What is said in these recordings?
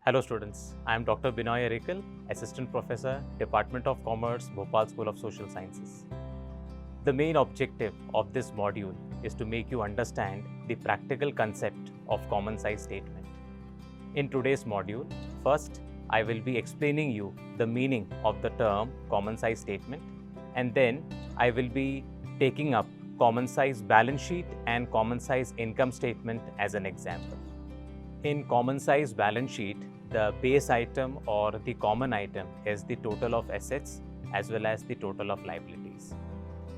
Hello students, I am Dr. Binoy Arikal, Assistant Professor, Department of Commerce, Bhopal School of Social Sciences. The main objective of this module is to make you understand the practical concept of common size statement. In today's module, first I will be explaining you the meaning of the term common size statement, and then I will be taking up common size balance sheet and common size income statement as an example. In common size balance sheet, the base item or the common item is the total of assets as well as the total of liabilities.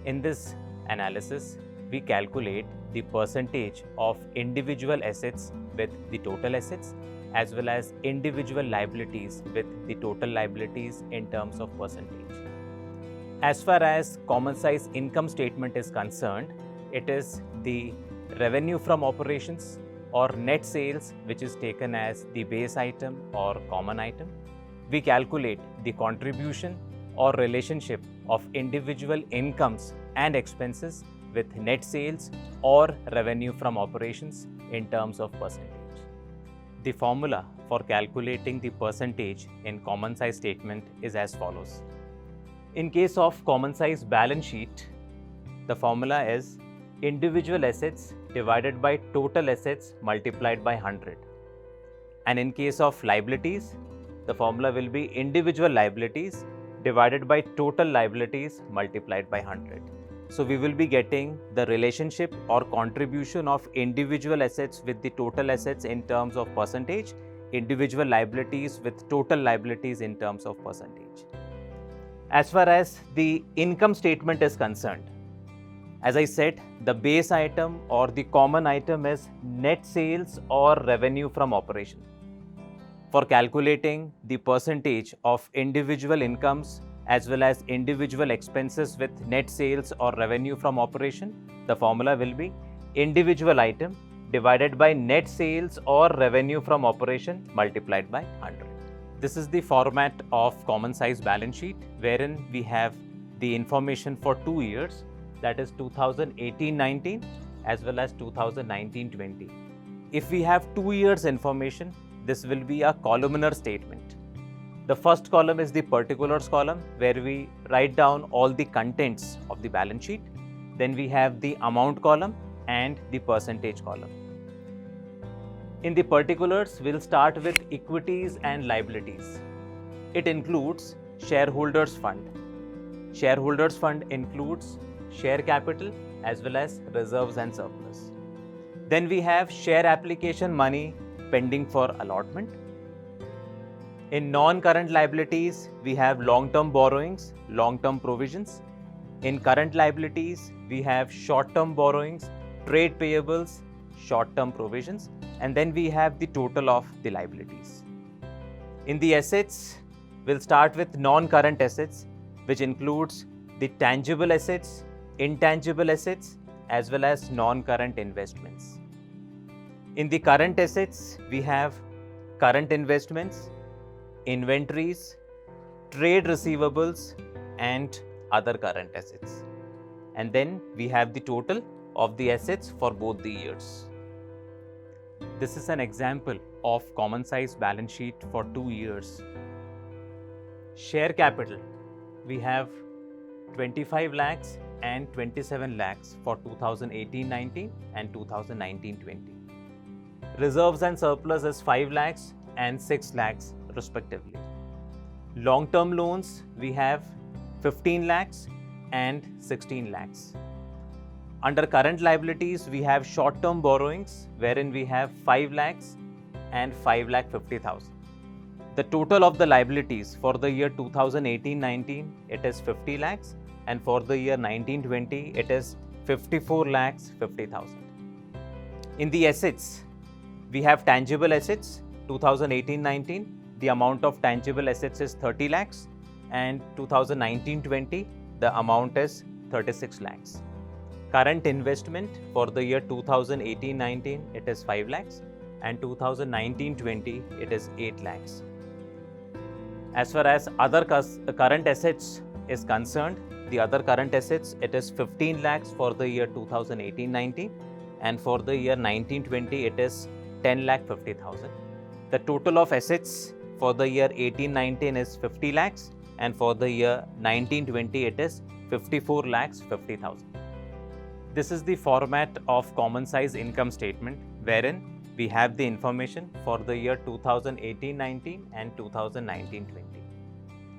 In this analysis, we calculate the percentage of individual assets with the total assets as well as individual liabilities with the total liabilities in terms of percentage. As far as common size income statement is concerned, it is the revenue from operations or net sales which is taken as the base item or common item. We calculate the contribution or relationship of individual incomes and expenses with net sales or revenue from operations in terms of percentage. The formula for calculating the percentage in common size statement is as follows. In case of common size balance sheet, the formula is individual assets divided by total assets multiplied by 100. And in case of liabilities, the formula will be individual liabilities divided by total liabilities multiplied by 100. So we will be getting the relationship or contribution of individual assets with the total assets in terms of percentage, individual liabilities with total liabilities in terms of percentage. As far as the income statement is concerned, as I said, the base item or the common item is net sales or revenue from operation. For calculating the percentage of individual incomes as well as individual expenses with net sales or revenue from operation, the formula will be individual item divided by net sales or revenue from operation multiplied by 100. This is the format of common size balance sheet wherein we have the information for 2 years, that is 2018-19 as well as 2019-20. If we have 2 years information, this will be a columnar statement. The first column is the particulars column where we write down all the contents of the balance sheet. Then we have the amount column and the percentage column. In the particulars, we'll start with equities and liabilities. It includes shareholders fund. Shareholders fund includes share capital as well as reserves and surplus. Then we have share application money pending for allotment. In non-current liabilities, we have long-term borrowings, long-term provisions. In current liabilities, we have short-term borrowings, trade payables, short-term provisions, and then we have the total of the liabilities. In the assets, we'll start with non-current assets, which includes the tangible assets, intangible assets, as well as non-current investments. In the current assets, we have current investments, inventories, trade receivables, and other current assets. And then we have the total of the assets for both the years. This is an example of common size balance sheet for 2 years. Share capital, we have 25 lakhs and 27 lakhs for 2018-19 and 2019-20. Reserves and surplus is 5 lakhs and 6 lakhs respectively. Long-term loans, we have 15 lakhs and 16 lakhs. Under current liabilities, we have short-term borrowings wherein we have 5 lakhs and 5 lakh 50,000. The total of the liabilities for the year 2018-19, it is 50 lakhs, and for the year 19-20, it is 54 lakhs 50,000. In the assets, we have tangible assets. 2018-19, the amount of tangible assets is 30 lakhs, and 2019-20, the amount is 36 lakhs. Current investment for the year 2018-19, it is 5 lakhs, and 2019-20, it is 8 lakhs. As far as other current assets is concerned, the other current assets, it is 15 lakhs for the year 2018-19, and for the year 19-20, it is 10 lakh 50,000. The total of assets for the year 18-19 is 50 lakhs and for the year 19-20 it is 54 lakhs 50,000. This is the format of common size income statement wherein we have the information for the year 2018-19 and 2019-20.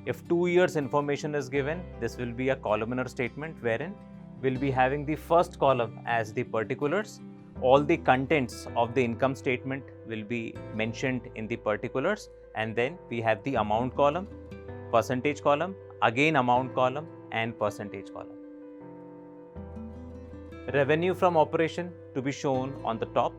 If 2 years information is given, this will be a columnar statement wherein we'll be having the first column as the particulars. All the contents of the income statement will be mentioned in the particulars, and then we have the amount column, percentage column, again amount column and percentage column. Revenue from operation to be shown on the top,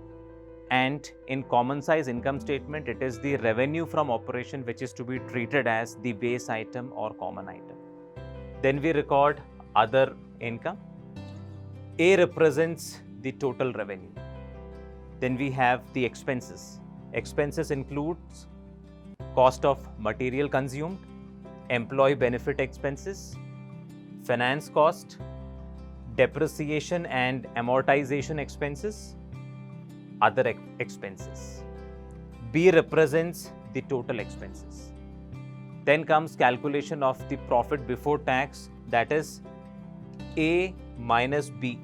and in common size income statement it is the revenue from operation which is to be treated as the base item or common item. Then we record other income. A represents the total revenue. Then we have the expenses. Expenses includes cost of material consumed, employee benefit expenses, finance cost, depreciation and amortization expenses, other expenses. B represents the total expenses. Then comes calculation of the profit before tax, that is A minus B.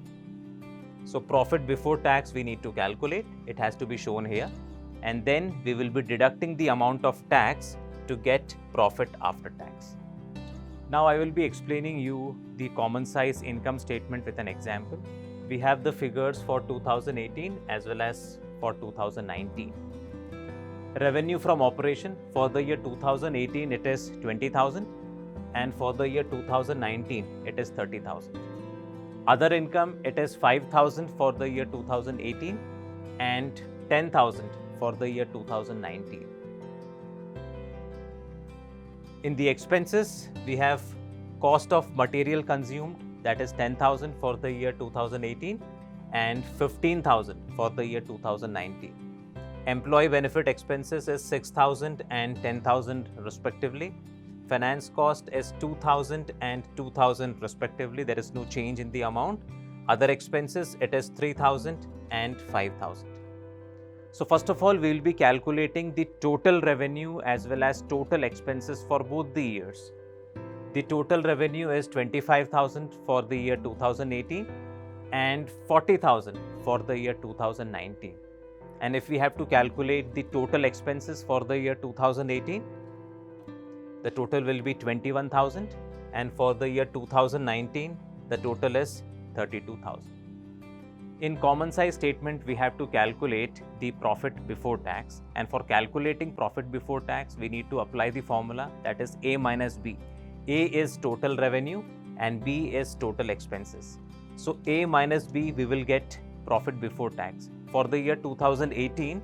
So profit before tax we need to calculate, it has to be shown here, and then we will be deducting the amount of tax to get profit after tax. Now I will be explaining you the common size income statement with an example. We have the figures for 2018 as well as for 2019. Revenue from operation for the year 2018 it is 20,000 and for the year 2019 it is 30,000. Other income it is 5,000 for the year 2018 and 10,000 for the year 2019. In the expenses, we have cost of material consumed, that is 10,000 for the year 2018 and 15,000 for the year 2019. Employee benefit expenses is 6,000 and 10,000 respectively. Finance cost is 2,000 and 2,000 respectively. There is no change in the amount. Other expenses, it is 3,000 and 5,000. So first of all, we will be calculating the total revenue as well as total expenses for both the years. The total revenue is 25,000 for the year 2018 and 40,000 for the year 2019. And if we have to calculate the total expenses for the year 2018, the total will be 21,000, and for the year 2019, the total is 32,000. In common size statement, we have to calculate the profit before tax, and for calculating profit before tax, we need to apply the formula, that is A minus B. A is total revenue and B is total expenses. So A minus B, we will get profit before tax. For the year 2018,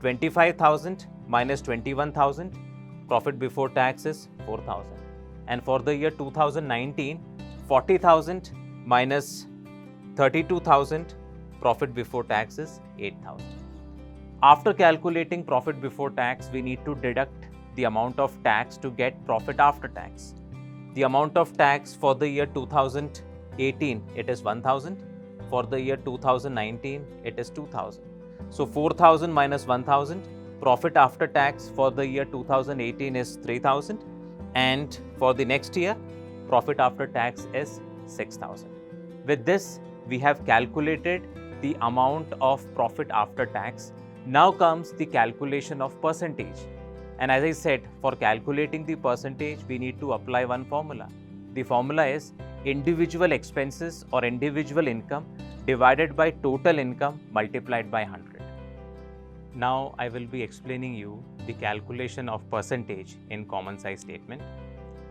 25,000 minus 21,000, profit before tax is 4,000. And for the year 2019, 40,000 minus 32,000, profit before tax is 8,000. After calculating profit before tax, we need to deduct the amount of tax to get profit after tax. The amount of tax for the year 2018, it is 1,000. For the year 2019, it is 2,000. So 4,000 minus 1,000, profit after tax for the year 2018 is 3,000, and for the next year, profit after tax is 6,000. With this, we have calculated the amount of profit after tax. Now comes the calculation of percentage. And as I said, for calculating the percentage, we need to apply one formula. The formula is individual expenses or individual income divided by total income multiplied by 100. Now I will be explaining you the calculation of percentage in common size statement.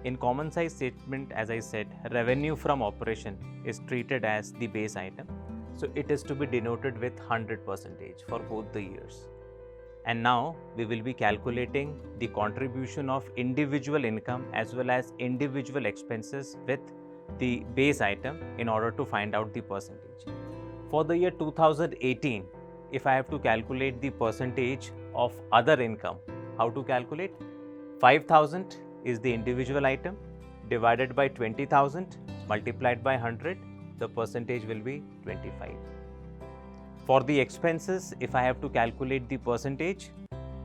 In common size statement, as I said, revenue from operation is treated as the base item. So it is to be denoted with 100% for both the years. And now we will be calculating the contribution of individual income as well as individual expenses with the base item in order to find out the percentage. For the year 2018, if I have to calculate the percentage of other income, how to calculate? 5,000 is the individual item divided by 20,000 multiplied by 100, the percentage will be 25. For the expenses, if I have to calculate the percentage,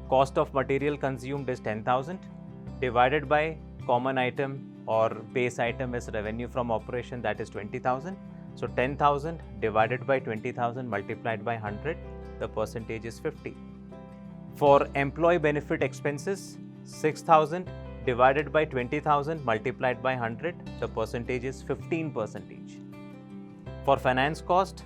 cost of material consumed is 10,000 divided by common item or base item is revenue from operation, that is 20,000. So 10,000 divided by 20,000 multiplied by 100, the percentage is 50. For employee benefit expenses, 6,000 divided by 20,000 multiplied by 100, the percentage is 15%. For finance cost,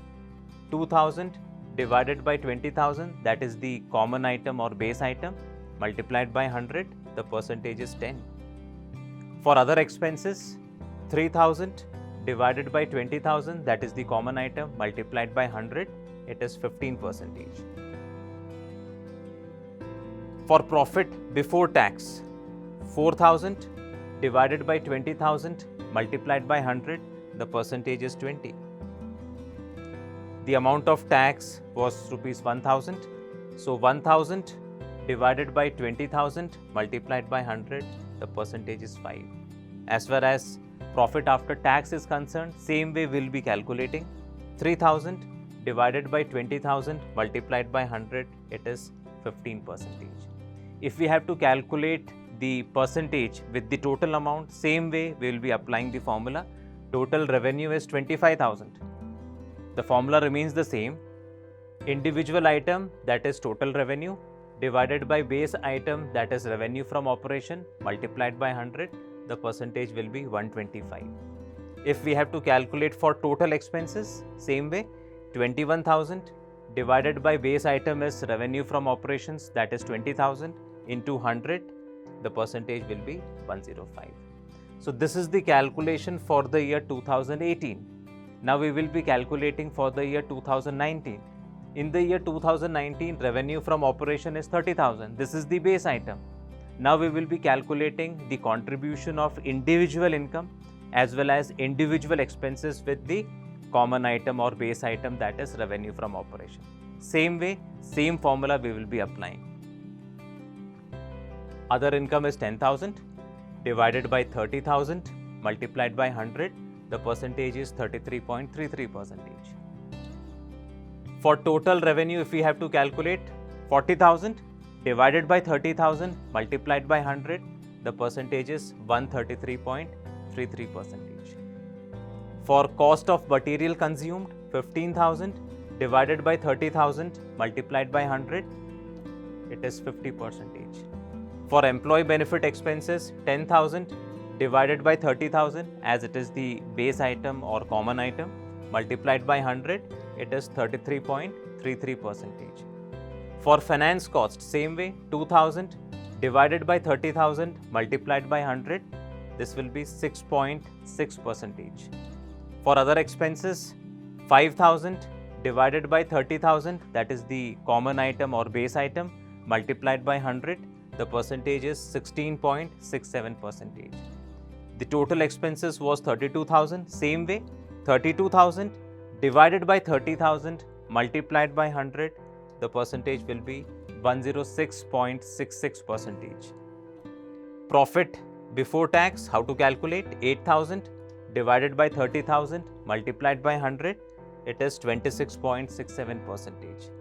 2,000 divided by 20,000, that is the common item or base item, multiplied by 100, the percentage is 10. For other expenses, 3,000 divided by 20,000, that is the common item, multiplied by 100, it is 15%. For profit before tax, 4,000 divided by 20,000 multiplied by 100, the percentage is 20. The amount of tax was rupees 1,000. So 1,000 divided by 20,000 multiplied by 100, the percentage is 5. As far as profit after tax is concerned, same way we will be calculating. 3,000 divided by 20,000 multiplied by 100, it is 15%. If we have to calculate the percentage with the total amount, same way we will be applying the formula. Total revenue is 25,000. The formula remains the same. Individual item, that is total revenue, divided by base item, that is revenue from operation, multiplied by 100, the percentage will be 125. If we have to calculate for total expenses, same way, 21,000 divided by base item is revenue from operations, that is 20,000 into 100, the percentage will be 105. So this is the calculation for the year 2018. Now we will be calculating for the year 2019. In the year 2019, revenue from operation is 30,000. This is the base item. Now we will be calculating the contribution of individual income as well as individual expenses with the common item or base item, that is revenue from operation. Same way, same formula we will be applying. Other income is 10,000 divided by 30,000 multiplied by 100. The percentage is 33.33%. For total revenue, if we have to calculate, 40,000 divided by 30,000 multiplied by 100, the percentage is 133.33%. For cost of material consumed, 15,000 divided by 30,000 multiplied by 100, it is 50%. For employee benefit expenses, 10,000 divided by 30,000, as it is the base item or common item, multiplied by 100, it is 33.33%. For finance cost, same way, 2,000 divided by 30,000 multiplied by 100, this will be 6.6%. For other expenses, 5,000 divided by 30,000, that is the common item or base item, multiplied by 100, the percentage is 16.67%. The total expenses was 32,000. Same way, 32,000 divided by 30,000 multiplied by 100, the percentage will be 106.66%. Profit before tax, how to calculate? 8,000 divided by 30,000 multiplied by 100, it is 26.67%.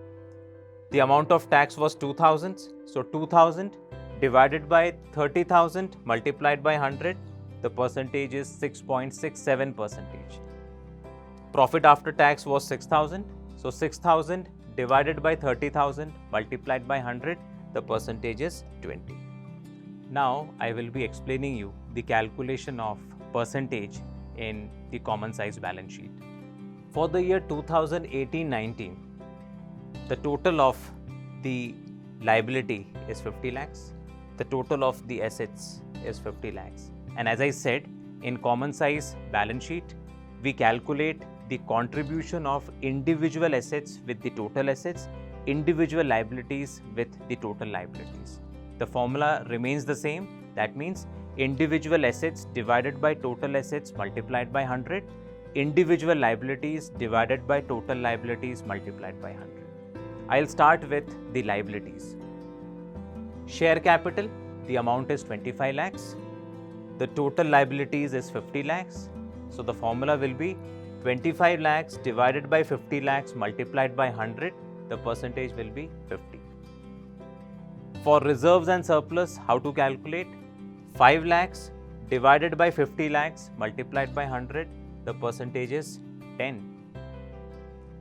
The amount of tax was 2,000. So 2,000 divided by 30,000 multiplied by 100, the percentage is 6.67%. Profit after tax was 6,000. So 6,000 divided by 30,000 multiplied by 100, the percentage is 20. Now I will be explaining you the calculation of percentage in the common size balance sheet. For the year 2018-19, the total of the liability is 50 lakhs. The total of the assets is 50 lakhs. And as I said, in common size balance sheet, we calculate the contribution of individual assets with the total assets, individual liabilities with the total liabilities. The formula remains the same. That means individual assets divided by total assets multiplied by 100, individual liabilities divided by total liabilities multiplied by 100. I'll start with the liabilities. Share capital, the amount is 25 lakhs. The total liabilities is 50 lakhs. So the formula will be 25 lakhs divided by 50 lakhs multiplied by 100, the percentage will be 50. For reserves and surplus, how to calculate? 5 lakhs divided by 50 lakhs multiplied by 100, the percentage is 10.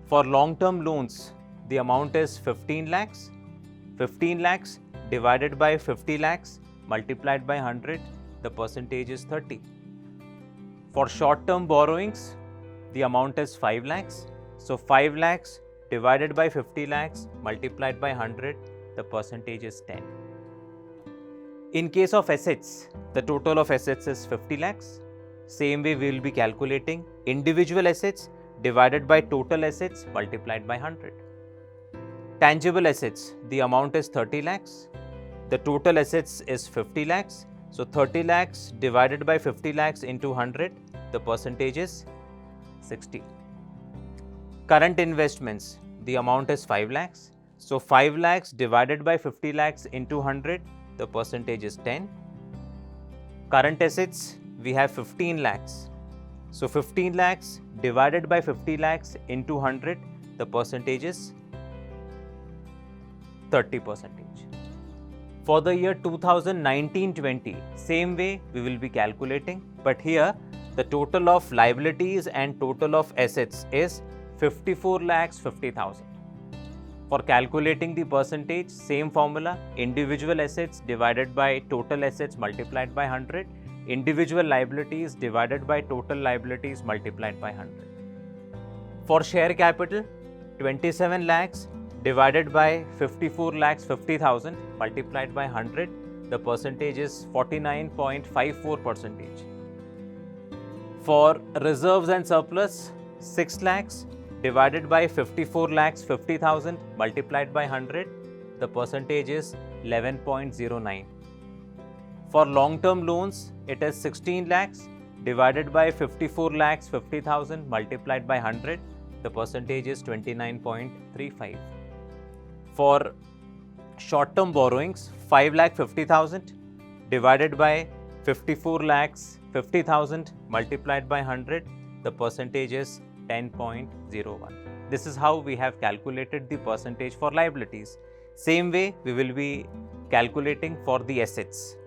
For long-term loans, the amount is 15 lakhs. 15 lakhs divided by 50 lakhs multiplied by 100, the percentage is 30. For short-term borrowings, the amount is 5 lakhs. So 5 lakhs divided by 50 lakhs multiplied by 100, the percentage is 10. In case of assets, the total of assets is 50 lakhs. Same way we will be calculating individual assets divided by total assets multiplied by 100. Tangible assets, the amount is 30 lakhs. The total assets is 50 lakhs. So 30 lakhs divided by 50 lakhs into 100, the percentage is 60. Current investments, the amount is 5 lakhs. So 5 lakhs divided by 50 lakhs into 100, the percentage is 10. Current assets, we have 15 lakhs. So 15 lakhs divided by 50 lakhs into 100, the percentage is 30%. For the year 2019-20, same way we will be calculating, but here the total of liabilities and total of assets is 54 lakhs 50,000. For calculating the percentage, same formula, individual assets divided by total assets multiplied by 100, individual liabilities divided by total liabilities multiplied by 100. For share capital, 27 lakhs divided by 54 lakhs 50,000 multiplied by 100, the percentage is 49.54%. For reserves and surplus, 6 lakhs divided by 54 lakhs 50,000 multiplied by 100, the percentage is 11.09. For long-term loans, it is 16 lakhs divided by 54 lakhs 50,000 multiplied by 100, the percentage is 29.35. For short-term borrowings, 5 lakh 50,000 divided by 54 lakhs 50,000 multiplied by 100, the percentage is 10.01. This is how we have calculated the percentage for liabilities. Same way we will be calculating for the assets.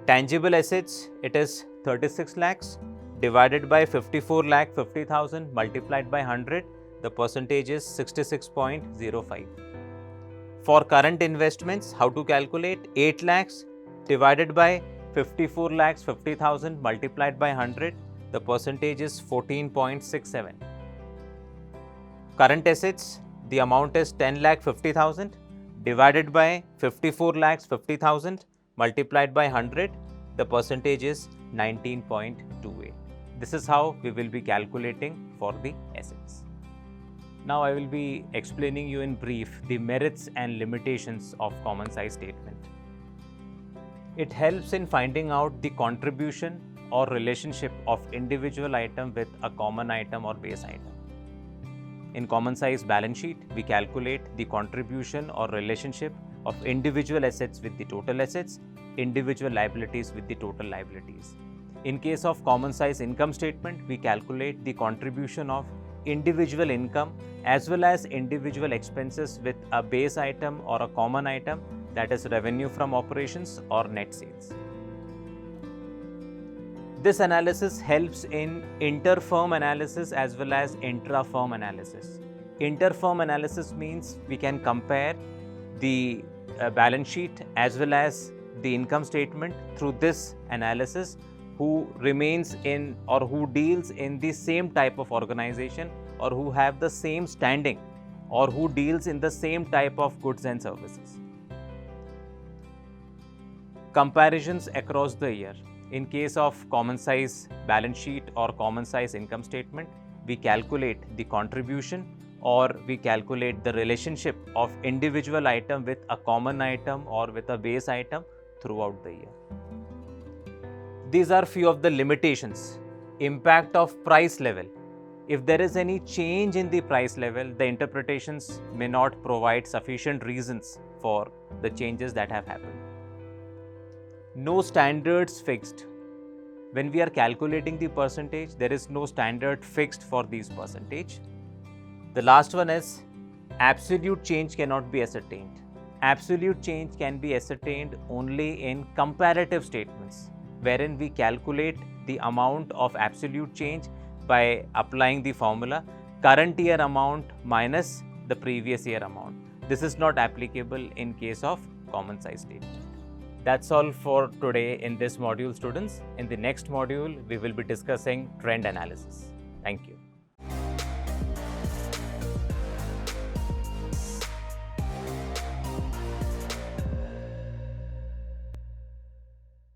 Tangible assets, it is 36 lakhs divided by 54 lakh 50,000 multiplied by 100, the percentage is 66.05. For current investments, how to calculate? 8 lakhs divided by 54 lakhs 50,000 multiplied by 100, the percentage is 14.67. Current assets, the amount is 10 lakh 50,000 divided by 54 lakhs 50,000 multiplied by 100, the percentage is 19.28. This is how we will be calculating for the assets. Now I will be explaining you in brief the merits and limitations of common size statement. It helps in finding out the contribution or relationship of individual item with a common item or base item. In common size balance sheet, we calculate the contribution or relationship of individual assets with the total assets, individual liabilities with the total liabilities. In case of common size income statement, we calculate the contribution of individual income as well as individual expenses with a base item or a common item, that is revenue from operations or net sales. This analysis helps in inter-firm analysis as well as intra-firm analysis. Inter-firm analysis means we can compare the balance sheet as well as the income statement through this analysis, who remains in or who deals in the same type of organization or who have the same standing or who deals in the same type of goods and services. Comparisons across the year. In case of common size balance sheet or common size income statement, we calculate the contribution or we calculate the relationship of individual item with a common item or with a base item throughout the year. These are few of the limitations. Impact of price level. If there is any change in the price level, the interpretations may not provide sufficient reasons for the changes that have happened. No standards fixed. When we are calculating the percentage, there is no standard fixed for these percentage. The last one is absolute change cannot be ascertained. Absolute change can be ascertained only in comparative statements, wherein we calculate the amount of absolute change by applying the formula current year amount minus the previous year amount. This is not applicable in case of common size statement. That's all for today in this module, students. In the next module, we will be discussing trend analysis. Thank you.